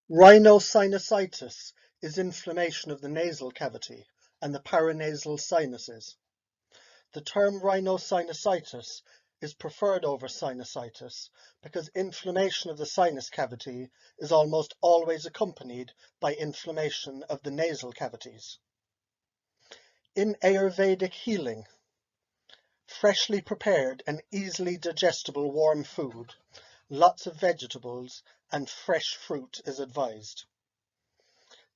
Rhinosinusitis is inflammation of the nasal cavity and the paranasal sinuses. The term rhinosinusitis is preferred over sinusitis because inflammation of the sinus cavity is almost always accompanied by inflammation of the nasal cavities. In Ayurvedic healing, freshly prepared and easily digestible warm food, lots of vegetables and fresh fruit is advised.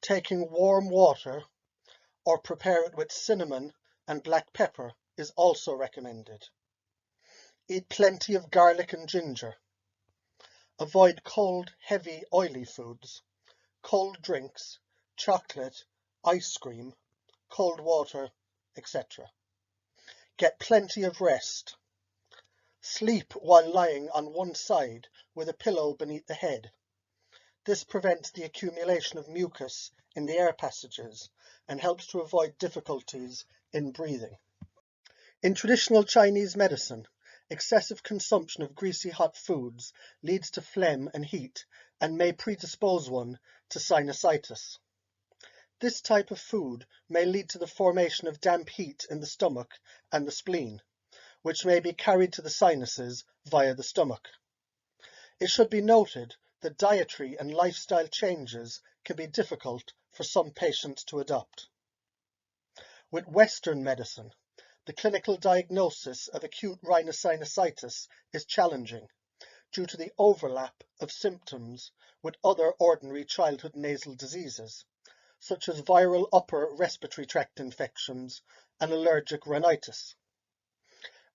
Taking warm water or prepare it with cinnamon and black pepper is also recommended. Eat plenty of garlic and ginger. Avoid cold, heavy, oily foods, cold drinks, chocolate, ice cream, cold water, etc. Get plenty of rest. Sleep while lying on one side with a pillow beneath the head. This prevents the accumulation of mucus in the air passages and helps to avoid difficulties in breathing. In traditional Chinese medicine, excessive consumption of greasy hot foods leads to phlegm and heat and may predispose one to sinusitis. This type of food may lead to the formation of damp heat in the stomach and the spleen, which may be carried to the sinuses via the stomach. It should be noted that dietary and lifestyle changes can be difficult for some patients to adopt. With Western medicine, the clinical diagnosis of acute rhinosinusitis is challenging due to the overlap of symptoms with other ordinary childhood nasal diseases, such as viral upper respiratory tract infections and allergic rhinitis.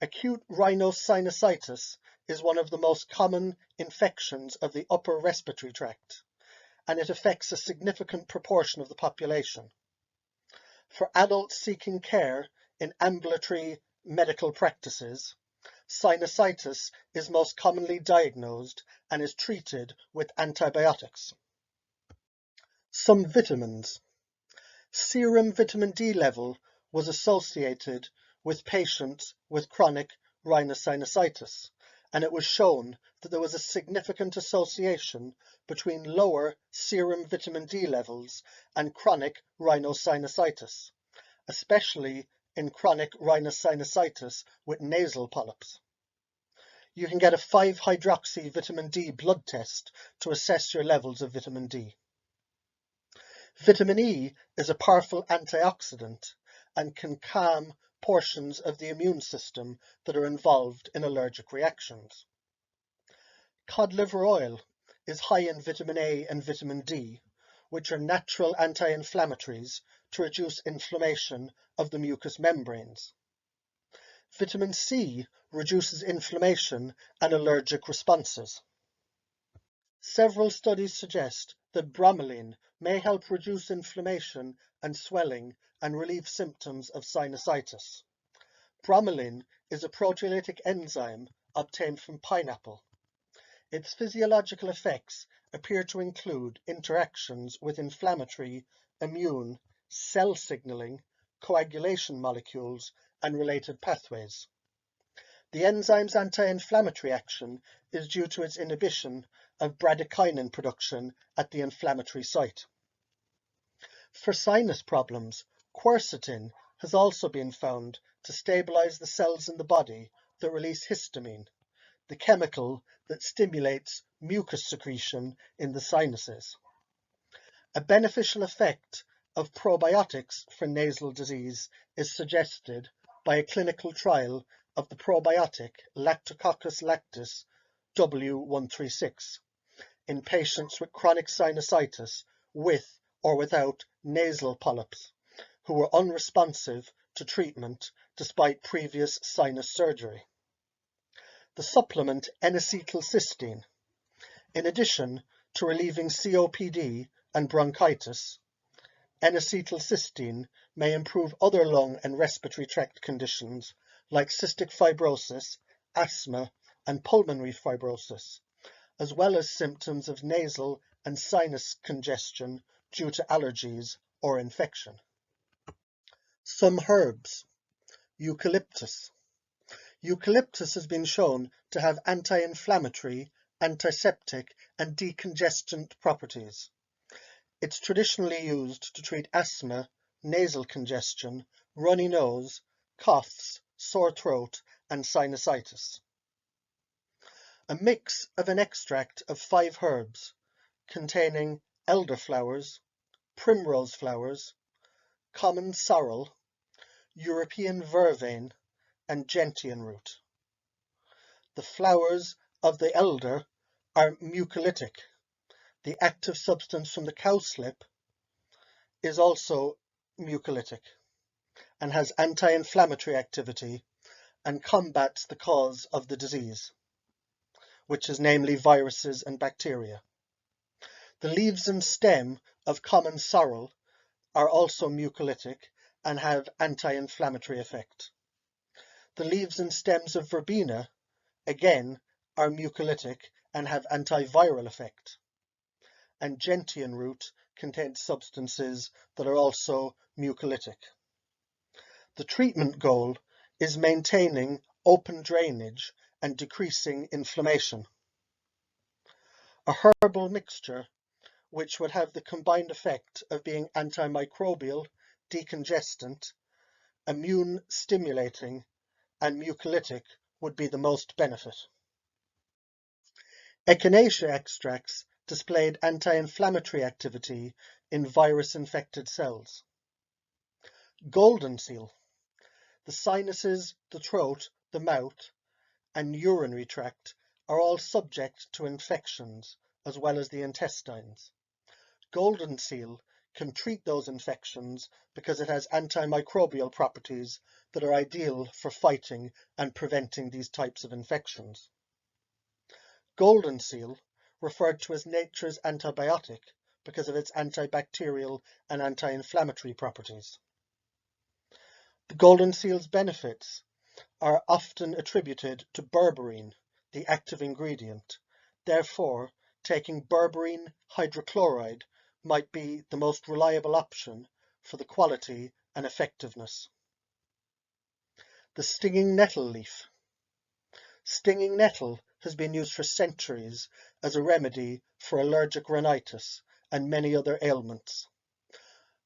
Acute rhinosinusitis is one of the most common infections of the upper respiratory tract, and it affects a significant proportion of the population. For adults seeking care in ambulatory medical practices, sinusitis is most commonly diagnosed and is treated with antibiotics. Some vitamins. Serum vitamin D level was associated with patients with chronic rhinosinusitis, and it was shown that there was a significant association between lower serum vitamin D levels and chronic rhinosinusitis, especially in chronic rhinosinusitis with nasal polyps. You can get a 5-hydroxy vitamin D blood test to assess your levels of vitamin D. Vitamin E is a powerful antioxidant and can calm portions of the immune system that are involved in allergic reactions. Cod liver oil is high in vitamin A and vitamin D, which are natural anti-inflammatories to reduce inflammation of the mucous membranes. Vitamin C reduces inflammation and allergic responses. Several studies suggest that bromelain may help reduce inflammation and swelling and relieve symptoms of sinusitis. Bromelain is a proteolytic enzyme obtained from pineapple. Its physiological effects appear to include interactions with inflammatory, immune, cell signaling, coagulation molecules, and related pathways. The enzyme's anti-inflammatory action is due to its inhibition of bradykinin production at the inflammatory site. For sinus problems, quercetin has also been found to stabilize the cells in the body that release histamine, the chemical that stimulates mucus secretion in the sinuses. A beneficial effect of probiotics for nasal disease is suggested by a clinical trial of the probiotic Lactococcus lactis W136 in patients with chronic sinusitis with or without nasal polyps who were unresponsive to treatment despite previous sinus surgery. The supplement N-acetylcysteine, in addition to relieving COPD and bronchitis, N-acetylcysteine may improve other lung and respiratory tract conditions like cystic fibrosis, asthma, and pulmonary fibrosis, as well as symptoms of nasal and sinus congestion due to allergies or infection. Some herbs. Eucalyptus. Eucalyptus has been shown to have anti-inflammatory, antiseptic, and decongestant properties. It's traditionally used to treat asthma, nasal congestion, runny nose, coughs, sore throat, and sinusitis. A mix of an extract of 5 herbs containing elderflowers, primrose flowers, common sorrel, European vervain, and gentian root. The flowers of the elder are mucolytic. The active substance from the cowslip is also mucolytic and has anti-inflammatory activity and combats the cause of the disease, which is namely viruses and bacteria. The leaves and stem of common sorrel are also mucolytic and have anti-inflammatory effect. The leaves and stems of verbena, again, are mucolytic and have antiviral effect. And gentian root contains substances that are also mucolytic. The treatment goal is maintaining open drainage and decreasing inflammation. A herbal mixture which would have the combined effect of being antimicrobial, decongestant, immune stimulating, and mucolytic would be the most benefit. Echinacea extracts displayed anti-inflammatory activity in virus-infected cells. Golden seal. The sinuses, the throat, the mouth, and urinary tract are all subject to infections, as well as the intestines. Golden seal can treat those infections because it has antimicrobial properties that are ideal for fighting and preventing these types of infections. Golden seal, referred to as nature's antibiotic because of its antibacterial and anti-inflammatory properties. The golden seal's benefits are often attributed to berberine, the active ingredient. Therefore, taking berberine hydrochloride might be the most reliable option for the quality and effectiveness. The stinging nettle leaf. Stinging nettle has been used for centuries as a remedy for allergic rhinitis and many other ailments.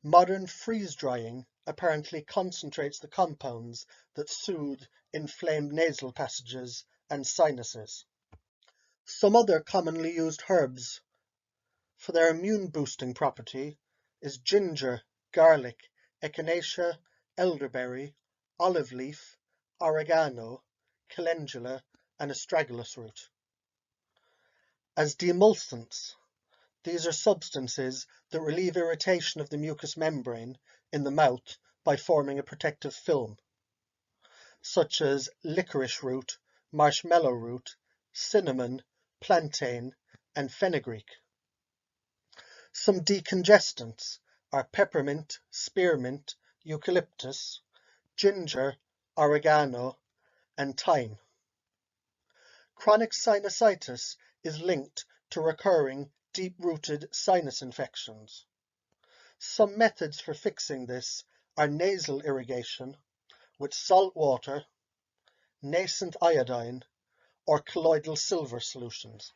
Modern freeze drying apparently concentrates the compounds that soothe inflamed nasal passages and sinuses. Some other commonly used herbs for their immune boosting property is ginger, garlic, echinacea, elderberry, olive leaf, oregano, calendula, and astragalus root. As demulcents, these are substances that relieve irritation of the mucous membrane in the mouth by forming a protective film, such as licorice root, marshmallow root, cinnamon, plantain, and fenugreek. Some decongestants are peppermint, spearmint, eucalyptus, ginger, oregano, and thyme. Chronic sinusitis is linked to recurring deep-rooted sinus infections. Some methods for fixing this are nasal irrigation with salt water, nascent iodine, or colloidal silver solutions.